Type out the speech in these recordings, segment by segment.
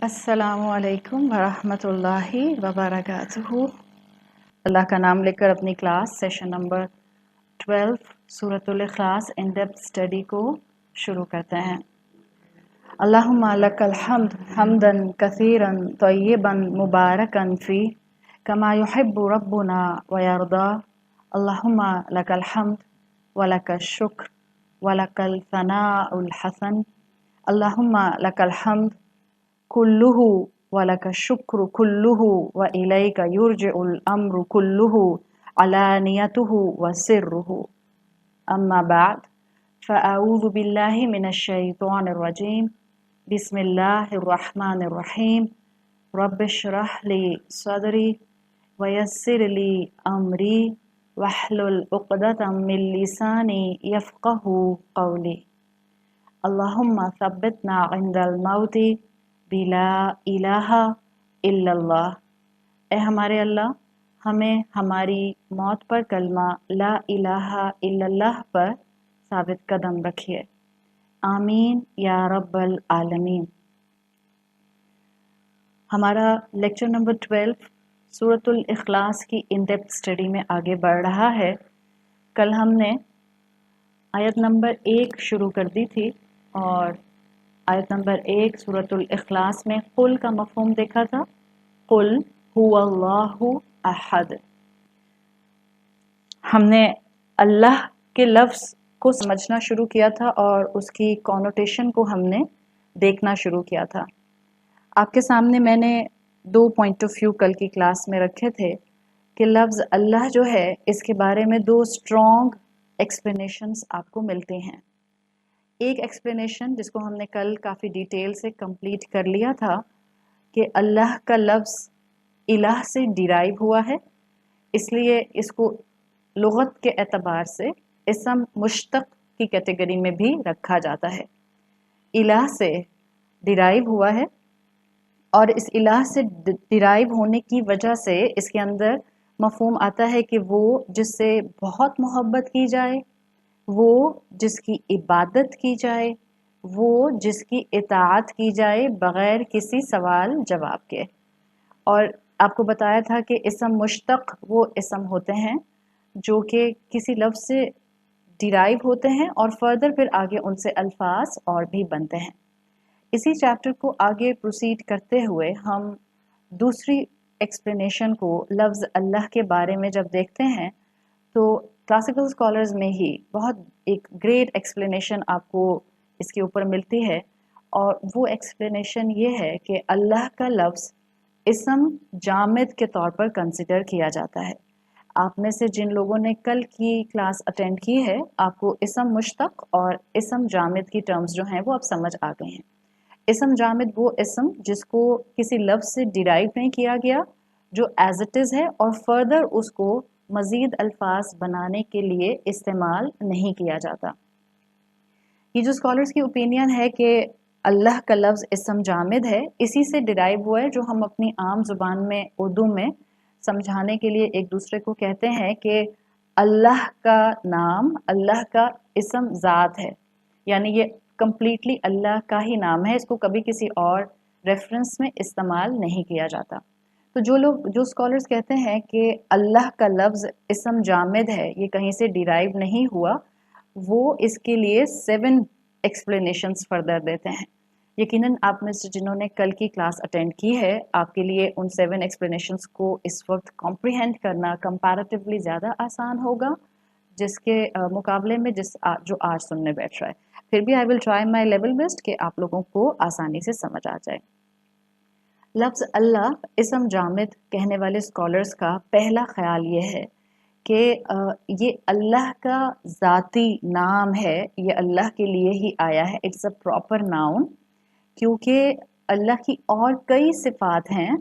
अस्सलामु अलैकुम वरहमतुल्लाहि वबरकातुहू। अल्लाह का नाम लेकर अपनी क्लास सेशन नंबर 12 सूरतुल इखलास इन डेप्थ स्टडी को शुरू करते हैं। अल्लाहुम्मा लकल हम्द हम्दन कसीरन तय्यिबन मुबारकन फी कमा युहिब्बु रब्बुना व यरदा। अल्लाहुम्मा लकल हम्द व लकल शुक्र व लकल सनाउल हसन। अल्लाहुम्मा लकल हम्द कुल्लुहु व लक शुक्र कुल्लुहु व इलैका युरजउल अम्रु कुल्लुहु अलानियतुहु व सिर्रुहु। अम्मा बाद फ़अऊज़ु बिल्लाहि मिनश शैतानिर रजीम। बिस्मिल्लाहिर रहमानिर रहीम। रब्बिश्रह ली सदरी व यस्सिर ली अमरी वहलुल उक़दतम मिन लिसानी यफ़क़हू क़ौली। अल्लाहुम्मा सब्बितना इंदल मौती बिला इलाहा इल्लल्लाह। ए हमारे अल्लाह, हमें हमारी मौत पर कलमा ला इलाहा इल्लल्लाह पर साबित कदम रखिए। आमीन या रब्बल आलमीन। हमारा लेक्चर नंबर 12 सूरतुल इखलास की इन डेप्थ स्टडी में आगे बढ़ रहा है। कल हमने आयत नंबर 1 शुरू कर दी थी और आयत नंबर 1 सूरतुल इखलास में कुल का मफ़हूम देखा था। कुल हुवल्लाहु अहद। हमने अल्लाह के लफ्ज़ को समझना शुरू किया था और उसकी कॉनोटेशन को हमने देखना शुरू किया था। आपके सामने मैंने 2 पॉइंट ऑफ व्यू कल की क्लास में रखे थे कि लफ्ज़ अल्लाह जो है इसके बारे में 2 स्ट्रॉन्ग एक्सप्लेनेशंस आपको मिलती हैं। एक एक्सप्लेनेशन जिसको हमने कल काफ़ी डिटेल से कंप्लीट कर लिया था कि अल्लाह का लफ्ज़ इलाह से डिराइव हुआ है, इसलिए इसको लुग़त के एतबार से इसम मुश्तक़ की कैटेगरी में भी रखा जाता है। इलाह से डिराइव हुआ है और इस इलाह से डिराइव होने की वजह से इसके अंदर मफ़हूम आता है कि वो जिससे बहुत मोहब्बत की जाए, वो जिसकी इबादत की जाए, वो जिसकी इताअत की जाए बग़ैर किसी सवाल जवाब के। और आपको बताया था कि इसम मुश्तक़ वो इसम होते हैं जो कि किसी लफ्ज़ से डिराइव होते हैं और फर्दर फिर आगे उनसे अल्फाज और भी बनते हैं। इसी चैप्टर को आगे प्रोसीड करते हुए हम दूसरी एक्सप्लेनेशन को लफ्ज़ अल्लाह के बारे में जब देखते हैं तो क्लासिकल स्कॉलर्स में ही बहुत एक ग्रेट एक्सप्लेनेशन आपको इसके ऊपर मिलती है और वो एक्सप्लेनेशन ये है कि अल्लाह का लफ्ज़ इसम जामिद के तौर पर कंसिडर किया जाता है। आप में से जिन लोगों ने कल की क्लास अटेंड की है, आपको इसम मुश्तक़ और इसम जामिद की टर्म्स जो हैं वो अब समझ आ गए हैं। इसम जामिद वो इसम जिसको किसी लफ्ज़ से डिराइव नहीं किया गया, जो एज इट इज़ है और फर्दर उसको मज़ीद अल्फाज बनाने के लिए इस्तेमाल नहीं किया जाता। ये जो स्कॉलर्स की ओपिनियन है कि अल्लाह का लफ्ज़ इसम जामिद है, इसी से डिराइव हुआ है, जो हम अपनी आम ज़ुबान में उर्दू में समझाने के लिए एक दूसरे को कहते हैं कि अल्लाह का नाम, अल्लाह का इसम ज़ात है, यानी ये कम्प्लीटली अल्लाह का ही नाम है, इसको कभी किसी और रेफरेंस में इस्तेमाल नहीं किया जाता। तो जो स्कॉलर्स कहते हैं कि अल्लाह का लफ्ज़ इसम जामिद है, ये कहीं से डिराइव नहीं हुआ, वो इसके लिए 7 एक्सप्लेनेशंस फर्दर देते हैं। यकीनन आप में से जिन्होंने कल की क्लास अटेंड की है, आपके लिए उन 7 एक्सप्लेनेशंस को इस वक्त कॉम्प्रिहेंड करना कंपैरेटिवली ज़्यादा आसान होगा जिसके मुकाबले में जो आज सुनने बैठ रहा है। फिर भी I will try my level best कि आप लोगों को आसानी से समझ आ जाए। लफ्ज़ अल्लाह इसम जामिद कहने वाले स्कॉलर्स का पहला ख्याल ये है कि ये अल्लाह का ज़ाती नाम है, ये अल्लाह के लिए ही आया है, इट्स अ प्रॉपर नाउन, क्योंकि अल्लाह की और कई सिफ़ात हैं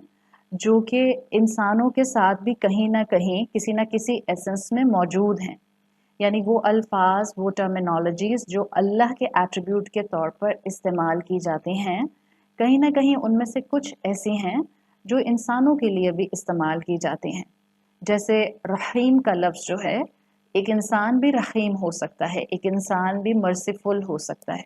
जो कि इंसानों के साथ भी कहीं ना कहीं किसी न किसी एसेंस में मौजूद हैं। यानी वो अल्फाज, वो टर्मिनोलॉजीज़ जो अल्लाह के एट्रीब्यूट के तौर पर इस्तेमाल की जाती हैं, कहीं ना कहीं उनमें से कुछ ऐसी हैं जो इंसानों के लिए भी इस्तेमाल की जाती हैं। जैसे रहीम का लफ्ज़ जो है, एक इंसान भी रहीम हो सकता है, एक इंसान भी मर्सीफुल हो सकता है।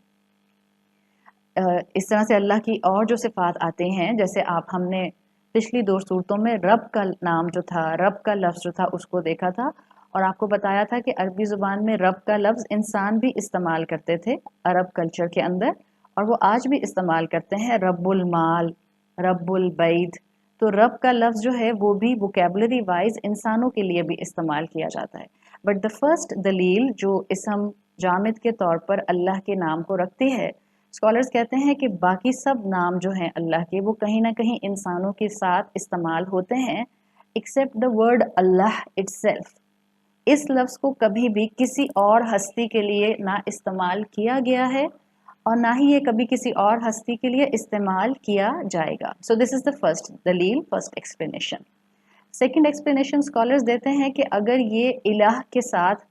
اس طرح سے اللہ کی اور جو صفات آتے ہیں، جیسے ہم نے پچھلی 2 صورتوں میں رب کا نام جو تھا، رب کا لفظ جو تھا اس کو دیکھا تھا، اور آپ کو بتایا تھا کہ عربی زبان میں رب کا لفظ انسان بھی استعمال کرتے تھے عرب کلچر کے اندر، اور وہ آج بھی استعمال کرتے ہیں، رب المال، رب البیت. تو رب کا لفظ جو ہے وہ بھی ووکیبلری وائز انسانوں کے لیے بھی استعمال کیا جاتا ہے. بٹ دا فرسٹ دلیل جو اسم جامد کے طور پر اللہ کے نام کو رکھتی ہے، اسکالرز کہتے ہیں کہ باقی سب نام جو ہیں اللہ کے وہ کہیں نہ کہیں انسانوں کے ساتھ استعمال ہوتے ہیں except the word Allah itself. اس لفظ کو کبھی بھی کسی اور ہستی کے لیے نہ استعمال کیا گیا ہے اور نہ ہی یہ کبھی کسی اور ہستی کے لیے استعمال کیا جائے گا. سو دس از دا فرسٹ دلیل، first explanation. Second explanation scholars دیتے ہیں کہ اگر یہ الہ کے ساتھ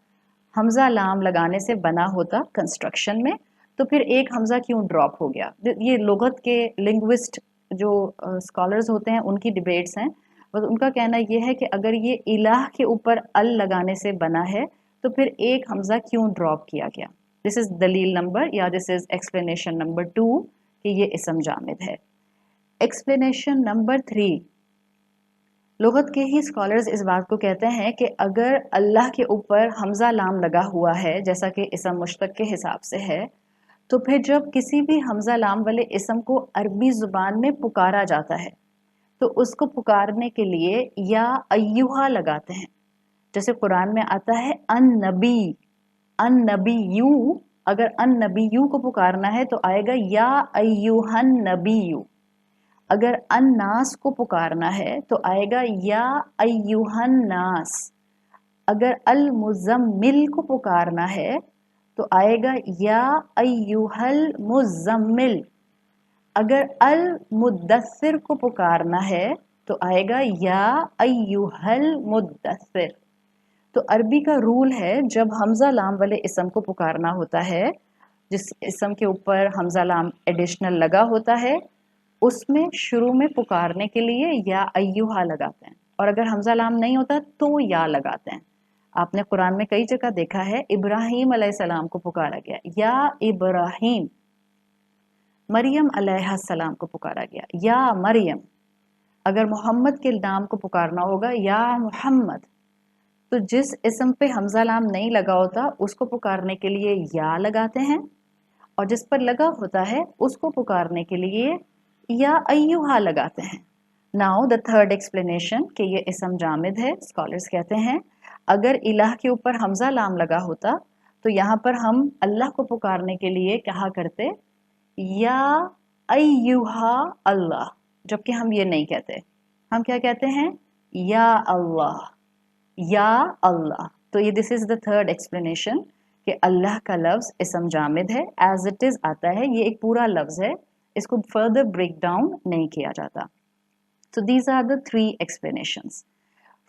حمزہ لام لگانے سے بنا ہوتا کنسٹرکشن میں تو پھر ایک حمزہ کیوں ڈراپ ہو گیا. یہ لغت کے لنگوسٹ جو اسکالرز ہوتے ہیں ان کی ڈیبیٹس ہیں، بس ان کا کہنا یہ ہے کہ اگر یہ الہ کے اوپر ال لگانے سے بنا ہے تو پھر ایک حمزہ کیوں ڈراپ کیا گیا. دس از دلیل نمبر یا دس از ایکسپلینیشن نمبر 2 کہ یہ اسم جامد ہے. ایکسپلینیشن نمبر 3، لغت کے ہی اسکالرز اس بات کو کہتے ہیں کہ اگر اللہ کے اوپر حمزہ لام لگا ہوا ہے جیسا کہ اسم مشتق کے حساب سے ہے، تو پھر جب کسی بھی حمزہ لام والے اسم کو عربی زبان میں پکارا جاتا ہے تو اس کو پکارنے کے لیے یا ایوہا لگاتے ہیں. جیسے قرآن میں آتا ہے ان نبی، ان نبی یو، اگر ان نبی یو کو پکارنا ہے تو آئے گا یا ایوہن نبی یو. اگر ان ناس کو پکارنا ہے تو آئے گا یا ایوہن ناس. اگر المزمل کو پکارنا ہے تو آئے گا یا ایوہل مزمل. اگر المدثر کو پکارنا ہے تو آئے گا یا ایوہل مدثر. تو عربی کا رول ہے جب حمزہ لام والے اسم کو پکارنا ہوتا ہے، جس اسم کے اوپر حمزہ لام ایڈیشنل لگا ہوتا ہے، اس میں شروع میں پکارنے کے لیے یا ایوہا لگاتے ہیں، اور اگر حمزہ لام نہیں ہوتا تو یا لگاتے ہیں. آپ نے قرآن میں کئی جگہ دیکھا ہے ابراہیم علیہ السلام کو پکارا گیا یا ابراہیم، مریم علیہ السلام کو پکارا گیا یا مریم. اگر محمد کے نام کو پکارنا ہوگا یا محمد. تو جس اسم پہ حمزہ لام نہیں لگا ہوتا اس کو پکارنے کے لیے یا لگاتے ہیں، اور جس پر لگا ہوتا ہے اس کو پکارنے کے لیے یا ایوہا لگاتے ہیں. ناؤ دا تھرڈ ایکسپلینیشن کہ یہ اسم جامد ہے، اسکالرز کہتے ہیں اگر الہ کے اوپر حمزہ لام لگا ہوتا تو یہاں پر ہم اللہ کو پکارنے کے لیے کہا کرتے یا ایوہا اللہ، جبکہ ہم یہ نہیں کہتے. ہم کیا کہتے ہیں؟ یا اللہ، یا اللہ. تو یہ دس از دا تھرڈ ایکسپلینیشن کہ اللہ کا لفظ اسم جامد ہے، ایز اٹ از آتا ہے، یہ ایک پورا لفظ ہے، اس کو فردر بریک ڈاؤن نہیں کیا جاتا. So these are the 3 explanations.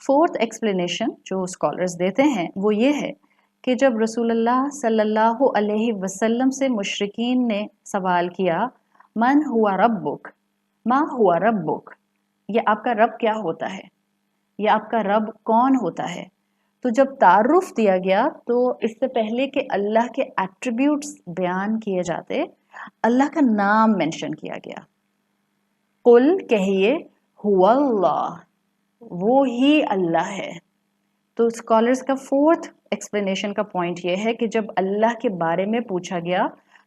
Fourth explanation جو اسکالرز دیتے ہیں وہ یہ ہے کہ جب رسول اللہ صلی اللہ علیہ وسلم سے مشرکین نے سوال کیا من ہوا ربک، ما ہوا ربک، یہ آپ کا رب کیا ہوتا ہے، یہ آپ کا رب کون ہوتا ہے، تو جب تعارف دیا گیا تو اس سے پہلے کہ اللہ کے ایٹریبیوٹس بیان کیے جاتے اللہ کا نام مینشن کیا گیا. قل کہیے ہوا اللہ، وہ ہی اللہ ہے. تو اسکالرز کا فورتھ ایکسپلینیشن کا پوائنٹ یہ ہے کہ جب اللہ کے بارے میں پوچھا گیا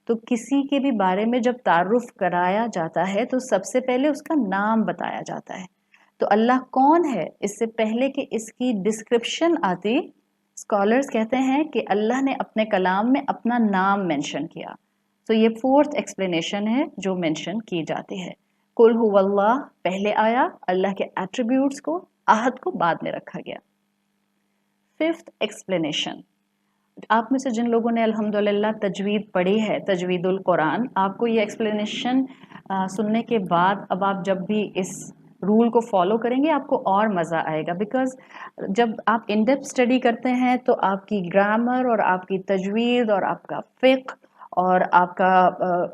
تو کسی کے بھی بارے میں جب تعارف کرایا جاتا ہے تو سب سے پہلے اس کا نام بتایا جاتا ہے. تو اللہ کون ہے اس سے پہلے کہ اس کی ڈسکرپشن آتی، اسکالرز کہتے ہیں کہ اللہ نے اپنے کلام میں اپنا نام مینشن کیا. تو یہ فورتھ ایکسپلینیشن ہے جو مینشن کی جاتی ہے. قل هو اللہ پہلے آیا، اللہ کے ایٹریبیوٹس کو، عہد کو بعد میں رکھا گیا. ففتھ ایکسپلینیشن، آپ میں سے جن لوگوں نے الحمدللہ تجوید پڑھی ہے، تجوید القرآن، آپ کو یہ ایکسپلینیشن سننے کے بعد اب آپ جب بھی اس رول کو فالو کریں گے آپ کو اور مزہ آئے گا. بیکاز جب آپ ان ڈیپتھ اسٹڈی کرتے ہیں تو آپ کی گرامر اور آپ کی تجوید اور آپ کا فقہ اور آپ کا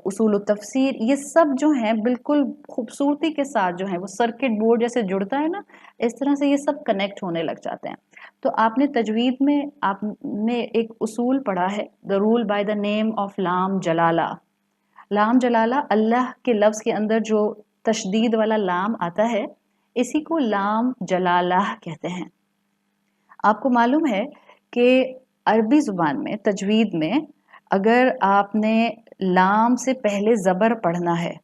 اصول و تفسیر، یہ سب جو ہیں بالکل خوبصورتی کے ساتھ جو ہیں وہ سرکٹ بورڈ جیسے جڑتا ہے نا، اس طرح سے یہ سب کنیکٹ ہونے لگ جاتے ہیں. تو آپ نے تجوید میں آپ نے ایک اصول پڑھا ہے، the rule by the name of لام جلالہ. लाम जलाला, अल्लाह के लफ्ज़ के अंदर जो तशदीद वाला लाम आता है इसी को लाम जलाला कहते हैं। आपको मालूम है कि अरबी ज़ुबान में तजवीद में अगर आपने लाम से पहले ज़बर पढ़ना है,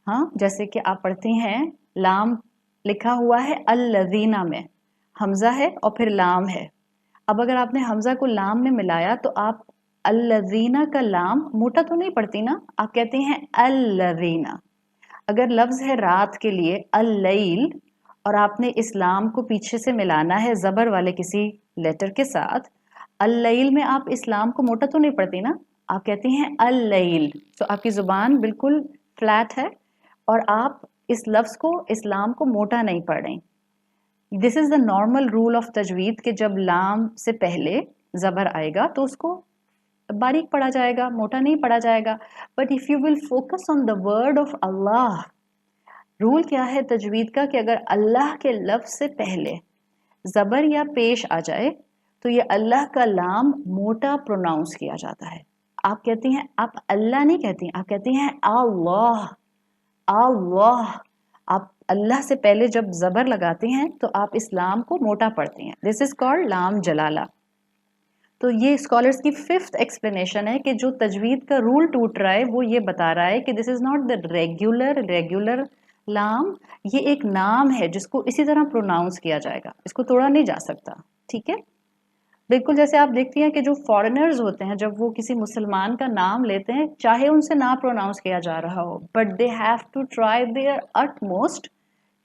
हाँ, जैसे कि आप पढ़ती हैं लाम लिखा हुआ है अल्लज़ीना में, हमज़ा है और फिर लाम है। अब अगर आपने हमज़ा को लाम में मिलाया तो आप अल्लज़ीना का लाम मोटा तो नहीं पढ़ती ना, आप कहती हैं अल्लज़ीना। अगर लफ्ज़ है रात के लिए अल-लैल और आपने इस लाम को पीछे से मिलाना है ज़बर वाले किसी लेटर के साथ, अल-लैल में आप इस लाम को मोटा तो नहीं पढ़ती ना, आप कहती हैं अल-लैल। तो आपकी ज़ुबान बिल्कुल फ्लैट है और आप इस लफ्ज़ को, इस लाम को मोटा नहीं पढ़ रही। This is the normal rule of तजवीद कि जब लाम से पहले ज़बर आएगा तो उसको बारीक पढ़ा जाएगा, मोटा नहीं पढ़ा जाएगा। But if you will focus on the word of Allah, rule क्या है तजवीद का कि अगर अल्लाह के लफ्ज़ से पहले ज़बर या पेश आ जाए तो ये अल्लाह का लाम मोटा प्रोनाउंस किया जाता है। आप कहती हैं, आप अल्लाह नहीं कहती, आप कहती हैं अल्लाह, अल्लाह। आप अल्लाह से पहले जब ज़बर लगाती हैं तो आप इस लाम को मोटा पढ़ती हैं। दिस इज़ कॉल्ड लाम जलाला। तो ये स्कॉलर्स की 5th एक्सप्लेनेशन है कि जो तजवीद का रूल टूट रहा है वो ये बता रहा है कि this is not the regular लाम, ये एक नाम है जिसको इसी तरह प्रोनाउंस किया जाएगा, इसको तोड़ा नहीं जा सकता। ठीक है, बिल्कुल जैसे आप देखती हैं कि जो फॉरेनर्स होते हैं जब वो किसी मुसलमान का नाम लेते हैं, चाहे उनसे ना प्रोनाउंस किया जा रहा हो, but they have to try their utmost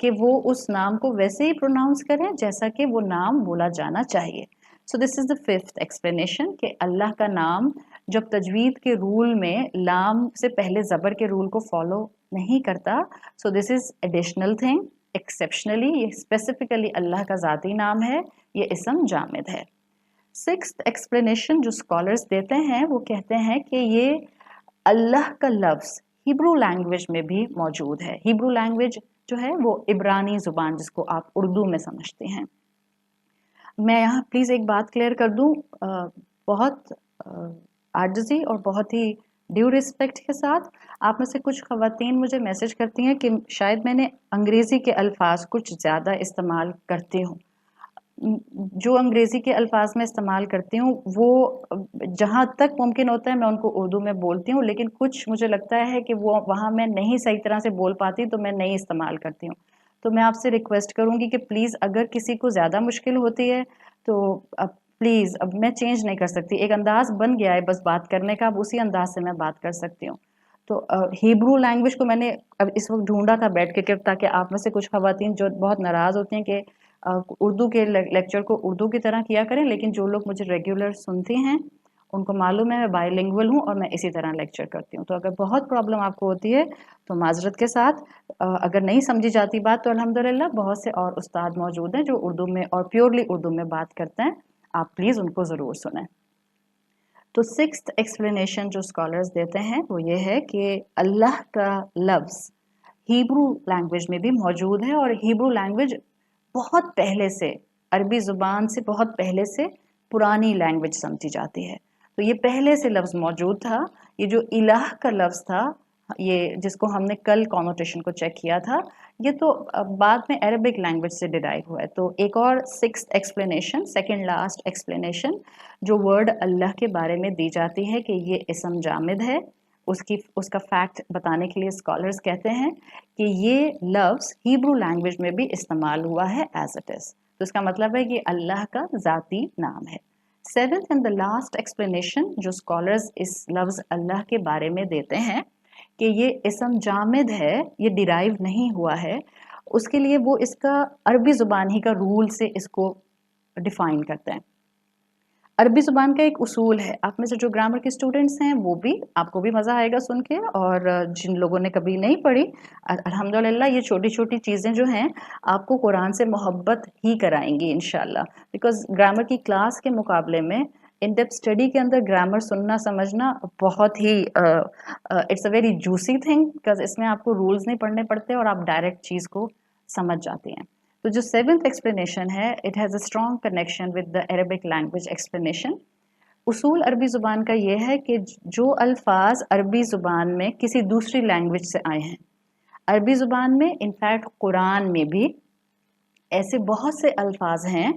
कि वो उस नाम को वैसे ही प्रोनाउंस करें जैसा कि वो नाम बोला जाना चाहिए। सो this is the 5th explanation कि अल्लाह का नाम जब तजवीद के रूल में लाम से पहले ज़बर के रूल को फॉलो नहीं करता, सो this is additional thing, exceptionally ये स्पेसिफिकली अल्लाह का ज़ाती नाम है, ये इसम जामिद है। 6th एक्सप्लेनेशन जो स्कॉलर्स देते हैं वो कहते हैं कि ये अल्लाह का लफ्ज़ हिब्रू लैंग्वेज में भी मौजूद है। हिब्रू लैंग्वेज जो है वो इब्रानी ज़ुबान जिसको आप उर्दू में समझते हैं। मैं यहाँ प्लीज़ एक बात क्लियर कर दूँ, बहुत आजिज़ी और बहुत ही ड्यू रिस्पेक्ट के साथ आप में से कुछ ख़वातीन मुझे मैसेज करती हैं कि शायद मैंने अंग्रेज़ी के अल्फाज कुछ ज़्यादा इस्तेमाल करती हूँ। जो अंग्रेज़ी के अल्फाज में इस्तेमाल करती हूँ वो जहाँ तक मुमकिन होता है मैं उनको उर्दू में बोलती हूँ, लेकिन कुछ मुझे लगता है कि वो वहाँ मैं नहीं सही तरह से बोल पाती तो मैं नहीं इस्तेमाल करती हूँ। तो मैं आपसे रिक्वेस्ट करूँगी कि प्लीज़ अगर किसी को ज़्यादा मुश्किल होती है तो अब प्लीज़, अब मैं चेंज नहीं कर सकती, एक अंदाज़ बन गया है बस बात करने का, अब उसी अंदाज से मैं बात कर सकती हूँ। तो हिब्रू लैंग्वेज को मैंने अब इस वक्त ढूंढा था बैठ के ताकि आप में से कुछ ख़वातीन जो बहुत नाराज़ होती हैं कि उर्दू के लेक्चर को उर्दू की तरह किया करें, लेकिन जो लोग मुझे रेगुलर सुनते हैं उनको मालूम है मैं बाइलिंगुअल हूँ और मैं इसी तरह लेक्चर करती हूँ। तो अगर बहुत प्रॉब्लम आपको होती है तो माजरत के साथ, अगर नहीं समझी जाती बात तो अल्हम्दुलिल्लाह बहुत से और उस्ताद मौजूद हैं जो उर्दू में और प्योरली उर्दू में बात करते हैं, आप प्लीज़ उनको ज़रूर सुनें। तो 6th एक्सप्लेनेशन जो स्कॉलर्स देते हैं वो ये है कि अल्लाह का लफ्ज़ हिब्रू लैंग्वेज में भी मौजूद है और हिब्रू लैंग्वेज बहुत पहले से, अरबी ज़ुबान से बहुत पहले से पुरानी लैंग्वेज समझी जाती है। तो ये पहले से लफ्ज़ मौजूद था। ये जो इलाह का लफ्ज़ था, ये जिसको हमने कल कॉनोटेशन को चेक किया था, ये तो बाद में अरबिक लैंग्वेज से डिराइव हुआ है। तो एक और 6th explanation, second last explanation जो वर्ड अल्लाह के बारे में दी जाती है कि ये इसम जामिद है, उसका फैक्ट बताने के लिए स्कॉलर्स कहते हैं कि ये लफ्ज़ हिब्रू लैंग्वेज में भी इस्तेमाल हुआ है एज इट इज़। तो इसका मतलब है कि अल्लाह का ज़ाती नाम है। 7th and the last explanation जो स्कॉलर्स इस लफ्ज़ अल्लाह के बारे में देते हैं कि ये इसम जामिद है, ये डिराइव नहीं हुआ है, उसके लिए वो इसका अरबी ज़ुबान ही का रूल से इसको डिफ़ाइन करते हैं। अरबी ज़ुबान का एक उसूल है, आप में से जो ग्रामर के स्टूडेंट्स हैं वो भी, आपको भी मज़ा आएगा सुन के, और जिन लोगों ने कभी नहीं पढ़ी अल्हम्दुलिल्लाह ये छोटी छोटी चीज़ें जो हैं आपको कुरान से मोहब्बत ही कराएंगी इंशाल्लाह। बिकॉज ग्रामर की क्लास के मुकाबले में इन डेप्थ स्टडी के अंदर ग्रामर सुनना समझना बहुत ही it's a very juicy thing, because इसमें आपको रूल्स नहीं पढ़ने पड़ते और आप डायरेक्ट चीज़ को समझ जाते हैं। तो जो 7th एक्सप्लेनेशन है, it has a strong connection with the Arabic language explanation. उसूल अरबी ज़ुबान का ये है कि जो अल्फाज अरबी ज़ुबान में किसी दूसरी लैंग्वेज से आए हैं, अरबी ज़ुबान में इनफैक्ट कुरान में भी ऐसे बहुत से अल्फाज हैं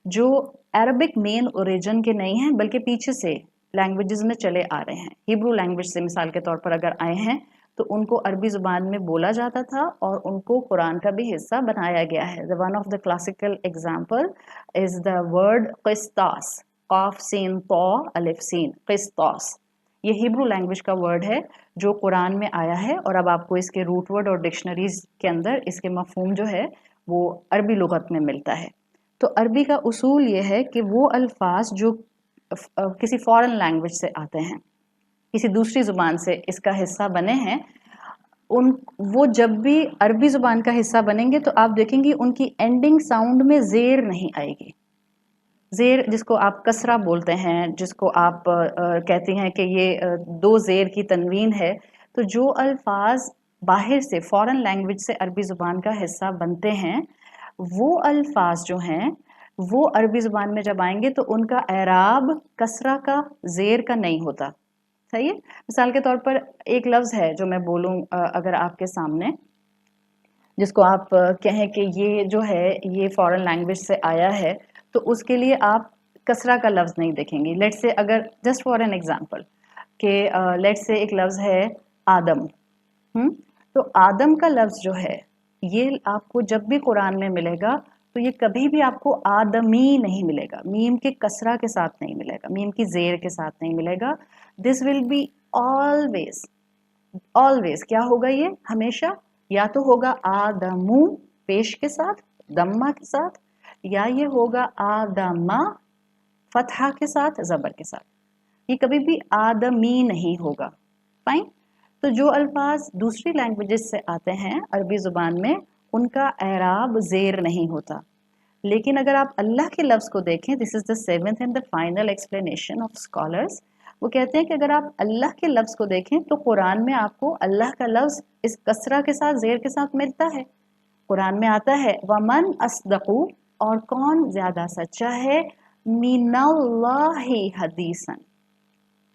जो अरबिक मेन ओरिजिन के नहीं हैं बल्कि पीछे से लैंग्वेजेस में चले आ रहे हैं। हिब्रू लैंग्वेज से मिसाल के तौर पर अगर आए हैं तो उनको अरबी ज़ुबान में बोला जाता था और उनको कुरान का भी हिस्सा बनाया गया है। The one of the classical example is the word क़िस्तास, क़ाफ सीन तौ अलिफ सीन, क़िस्तास। ये हिब्रू लैंग्वेज का वर्ड है जो कुरान में आया है और अब आपको इसके रूट वर्ड और डिक्शनरीज के अंदर इसके मफहूम जो है वो अरबी लुगत में मिलता है। तो अरबी का उसूल ये है कि वो अल्फाज जो किसी फॉरेन लैंग्वेज से आते हैं, किसी दूसरी ज़ुबान से इसका हिस्सा बने हैं, उन वो जब भी अरबी ज़ुबान का हिस्सा बनेंगे तो आप देखेंगे उनकी एंडिंग साउंड में ज़ेर नहीं आएगी। ज़ेर जिसको आप कसरा बोलते हैं, जिसको आप कहती हैं कि ये दो ज़ेर की तनवीन है, तो जो अल्फाज बाहर से फॉरेन लैंग्वेज से अरबी ज़ुबान का हिस्सा बनते हैं, वो अल्फाज जो हैं वो अरबी ज़ुबान में जब आएंगे तो उनका एराब कसरा का, ज़ेर का नहीं होता। सही है। मिसाल के तौर पर एक लफ्ज़ है जो मैं बोलूँ अगर आपके सामने, जिसको आप कहें कि ये जो है ये फॉरेन लैंग्वेज से आया है, तो उसके लिए आप कसरा का लफ्ज़ नहीं देखेंगे। लेट्स से अगर जस्ट फॉर एन एग्जांपल कि लेट्स से एक लफ्ज़ है आदम, तो आदम का लफ्ज़ जो है ये आपको जब भी कुरान में मिलेगा तो ये कभी भी आपको आदमी नहीं मिलेगा, मीम के कसरा के साथ नहीं मिलेगा, मीम की ज़ेर के साथ नहीं मिलेगा। This will be always, always क्या होगा ये हमेशा, या तो होगा आदमू पेश के साथ, दम्मा के साथ, या ये होगा आदमा फतहा के साथ, ज़बर के साथ। ये कभी भी आदमी नहीं होगा। फाइन। तो जो अल्फाज दूसरी लैंग्वेजेस से आते हैं अरबी ज़ुबान में, उनका एराब ज़ेर नहीं होता। लेकिन अगर आप अल्लाह के लफ्ज़ को देखें, this is the seventh and the final explanation of scholars, वो कहते हैं कि अगर आप अल्लाह के लफ्ज़ को देखें तो कुरान में आपको अल्लाह का लफ्ज़ इस कसरा के साथ, ज़ेर के साथ मिलता है। कुरान में आता है वमन अस्दक़ु, और कौन ज़्यादा सच्चा है, मिनल्लाहि हदीसन,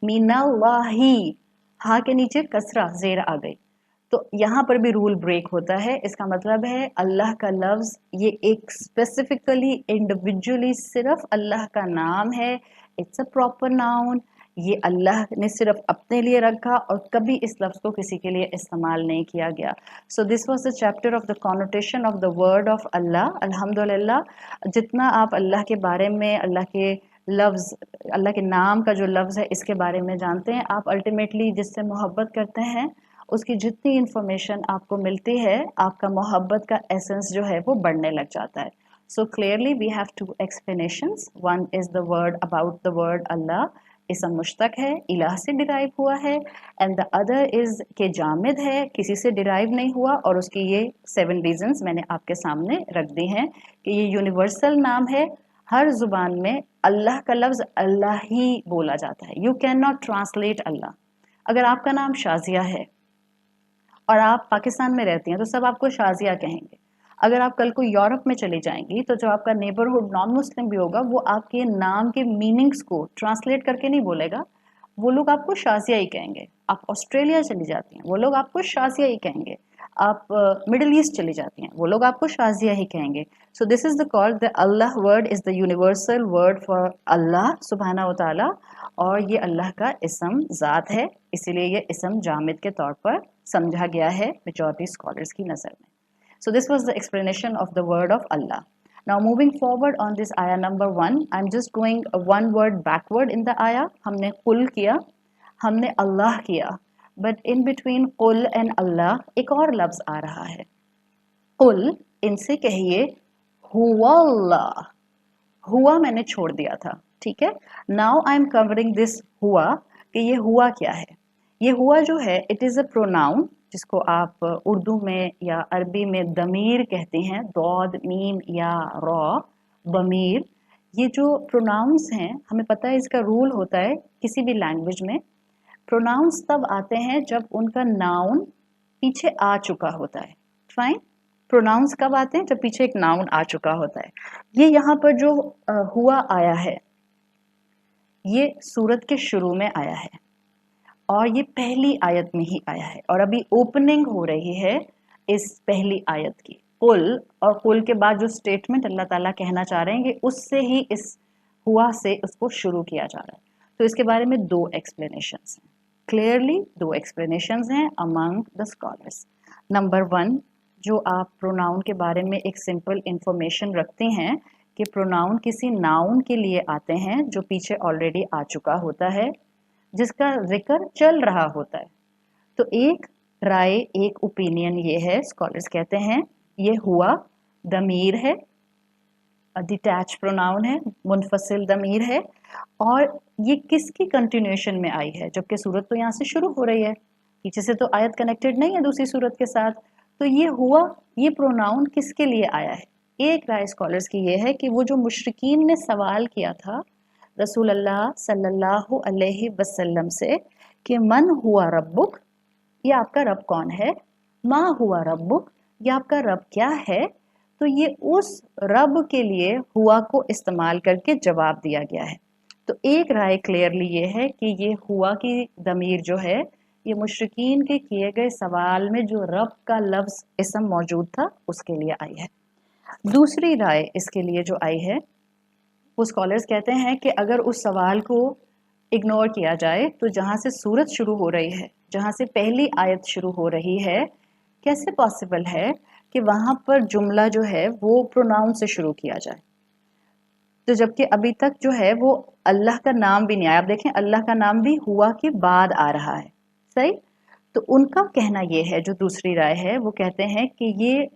मिनल्लाहि, हा के नीचे कसरा ज़ेर आ गई, तो यहाँ पर भी रूल ब्रेक होता है। इसका मतलब है अल्लाह का लफ्ज़ ये एक स्पेसिफिकली इंडिविजुअली सिर्फ अल्लाह का नाम है, इट्स अ प्रॉपर नाउन, ये अल्लाह ने सिर्फ अपने लिए रखा और कभी इस लफ्ज़ को किसी के लिए इस्तेमाल नहीं किया गया। So this was the chapter of the connotation of the word of Allah. अल्हम्दुलिल्लाह जितना आप अल्लाह के बारे में, अल्लाह के लफ्ज़, अल्लाह के नाम का जो लफ्ज़ है इसके बारे में जानते हैं, आप अल्टीमेटली जिससे मोहब्बत करते हैं उसकी जितनी इन्फॉर्मेशन आपको मिलती है, आपका मोहब्बत का एसेंस जो है वो बढ़ने लग जाता है। So clearly we have two explanations. One is the word about the word Allah, इसम मुश्तक है, इलाह से डिराइव हुआ है, एंड द अदर इज़ के जामिद है, किसी से डिराइव नहीं हुआ, और उसकी ये 7 रीजंस मैंने आपके सामने रख दी हैं कि ये यूनिवर्सल नाम है। हर ज़ुबान में अल्लाह का लफ्ज़ अल्लाह ही बोला जाता है, यू कैन नॉट ट्रांसलेट अल्लाह। अगर आपका नाम शाजिया है और आप पाकिस्तान में रहती हैं तो सब आपको शाजिया कहेंगे। अगर आप कल को यूरोप में चली जाएंगी तो जो आपका नेबरहुड नॉन मुस्लिम भी होगा वो आपके नाम के मीनिंग्स को ट्रांसलेट करके नहीं बोलेगा, वो लोग आपको शाजिया ही कहेंगे। आप ऑस्ट्रेलिया चली जाती हैं, वो लोग आपको शाजिया ही कहेंगे। आप मिडिल ईस्ट चली जाती हैं, वो लोग आपको शाजिया ही कहेंगे। So this is the called the Allah word is the universal word for Allah सुब्हाना व तआला, और ये अल्लाह का इसम ज़ात है, इसीलिए ये इसम जामिद के तौर पर समझा गया है मेजॉरिटी स्कॉलर्स की नज़र में। So this was the explanation of the word of Allah. Now moving forward on this ayah number 1, I'm just going one word backward in the ayah. हमने कुल किया, हमने अल्लाह किया, but in between कुल and अल्लाह एक और लफ्ज़ आ रहा है। कुल, इनसे कहिए हुवा अल्लाह, हुआ मैंने छोड़ दिया था, ठीक है। Now I am covering this हुआ, कि ये हुआ क्या है। ये हुआ जो है इट इज़ अ प्रोनाउन, जिसको आप उर्दू में या अरबी में दमीर कहते हैं, दौद मीम या रॉ, बमीर। ये जो प्रोनाउंस हैं हमें पता है इसका रूल होता है किसी भी लैंग्वेज में, प्रोनाउंस तब आते हैं जब उनका नाउन पीछे आ चुका होता है। फाइन। प्रोनाउंस कब आते हैं, जब पीछे एक नाउन आ चुका होता है। ये यहाँ पर जो हुआ आया है, ये सूरत के शुरू में आया है और ये पहली आयत में ही आया है और अभी ओपनिंग हो रही है इस पहली आयत की। कुल और कुल के बाद जो स्टेटमेंट अल्लाह ताला कहना चाह रहे हैं उससे ही इस हुआ से उसको शुरू किया जा रहा है। तो इसके बारे में दो एक्सप्लेनेशंस हैं, क्लियरली दो एक्सप्लेनेशंस हैं अमंग द स्कॉलर्स। नंबर 1, जो आप प्रोनाउन के बारे में एक सिंपल इंफॉर्मेशन रखते हैं कि प्रोनाउन किसी नाउन के लिए आते हैं जो पीछे ऑलरेडी आ चुका होता है, जिसका जिक्र चल रहा होता है। तो एक राय, एक ओपिनियन ये है, स्कॉलर्स कहते हैं ये हुआ दमीर है, डिटैच प्रोनाउन है, मुनफसिल दमीर है और ये किसकी कंटिन्यूएशन में आई है, जबकि सूरत तो यहाँ से शुरू हो रही है, पीछे से तो आयत कनेक्टेड नहीं है दूसरी सूरत के साथ। तो ये हुआ, ये प्रोनाउन किसके लिए आया है? एक राय स्कॉलर्स की ये है कि वो जो मुशरिकीन ने सवाल किया था रसूल अल्लाह सल्लल्लाहु अलैहि वसल्लम से कि मन हुआ रब्बुक, ये आपका रब कौन है, मा हुआ रब्बुक, ये आपका रब क्या है, तो ये उस रब के लिए हुआ को इस्तेमाल करके जवाब दिया गया है। तो एक राय क्लियरली ये है कि ये हुआ की दमीर जो है ये मुशरिकीन के किए गए सवाल में जो रब का लफ्ज़ इसम मौजूद था उसके लिए आई है। दूसरी राय इसके लिए जो आई है वो स्कॉलर्स कहते हैं कि अगर उस सवाल को इग्नोर किया जाए तो जहाँ से सूरत शुरू हो रही है, जहाँ से पहली आयत शुरू हो रही है, कैसे पॉसिबल है कि वहाँ पर जुमला जो है वो प्रोनाउन से शुरू किया जाए, तो जबकि अभी तक जो है वो अल्लाह का नाम भी नहीं आया। आप देखें अल्लाह का नाम भी हुआ के बाद आ रहा है, सही। तो उनका कहना ये है, जो दूसरी राय है वो कहते हैं कि ये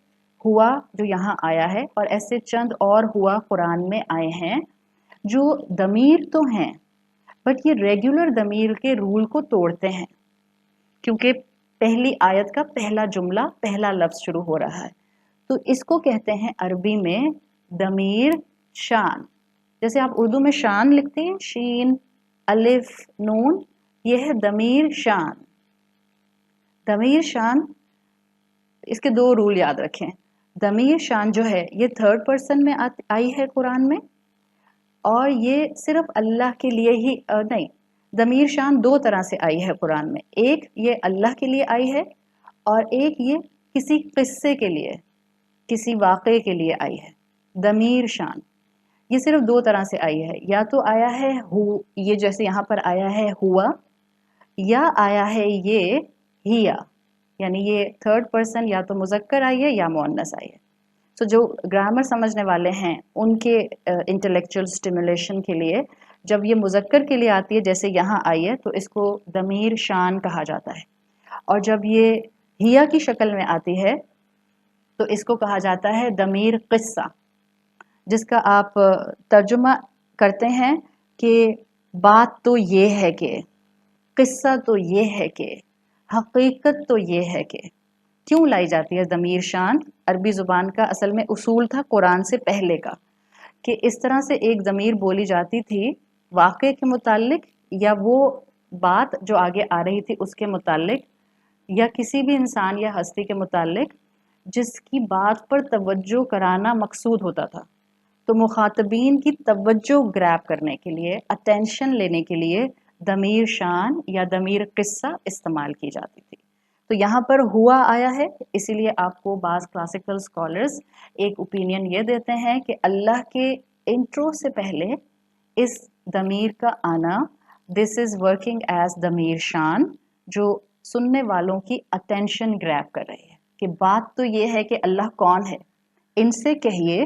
हुआ जो यहाँ आया है और ऐसे चंद और हुआ कुरान में आए हैं जो दमीर तो हैं बट ये रेगुलर दमीर के रूल को तोड़ते हैं, क्योंकि पहली आयत का पहला जुमला, पहला लफ्ज़ शुरू हो रहा है। तो इसको कहते हैं अरबी में दमीर शान। जैसे आप उर्दू में शान लिखते हैं, शीन अलिफ नून, ये है दमीर शान। दमीर शान, इसके दो रूल याद रखें। दमीर शान जो है ये थर्ड पर्सन में आई है कुरान में, और ये सिर्फ अल्लाह के लिए ही नहीं, दमीर शान दो तरह से आई है कुरान में। एक ये अल्लाह के लिए आई है और एक ये किसी किस्से के लिए, किसी वाक़े के लिए आई है। दमीर शान ये सिर्फ दो तरह से आई है, या तो आया है ये जैसे यहाँ पर आया है हुआ, या आया है ये हिया, यानी ये थर्ड पर्सन या तो मुज़क्कर आई है या मुअन्नस आई है। तो जो ग्रामर समझने वाले हैं उनके इंटेलेक्चुअल स्टिमुलेशन के लिए जब ये मुज़क्कर के लिए आती है जैसे यहाँ आई है तो इसको दमीर शान कहा जाता है, और जब ये हिया की शक्ल में आती है तो इसको कहा जाता है दमीर किस्सा, जिसका आप तर्जुमा करते हैं कि बात तो ये है कि, किस्सा तो ये है कि, हकीकत तो ये है कि। क्यों लाई जाती है दमीर शान? अरबी ज़ुबान का असल में उसूल था कुरान से पहले का, कि इस तरह से एक ज़मीर बोली जाती थी वाक़े के मुतालिक, या वो बात जो आगे आ रही थी उसके मुतालिक, या किसी भी इंसान या हस्ती के मुतालिक जिसकी बात पर तवज्जो कराना मकसूद होता था। तो मुखातबीन की तवज्जो ग्रैब करने के लिए, अटेंशन लेने के लिए दमीर शान या दमीर किस्सा इस्तेमाल की जाती थी। तो यहाँ पर हुआ आया है, इसीलिए आपको बाज़ क्लासिकल स्कॉलर्स एक ओपिनियन ये देते हैं कि अल्लाह के इंट्रो से पहले इस दमीर का आना, this is working as Damir शान, जो सुनने वालों की अटेंशन ग्रैब कर रही है कि बात तो ये है कि अल्लाह कौन है। इनसे कहिए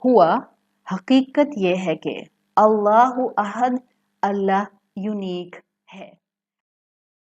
हुआ, हकीकत ये है कि अल्लाहु अहद, अल्लाह यूनिक है।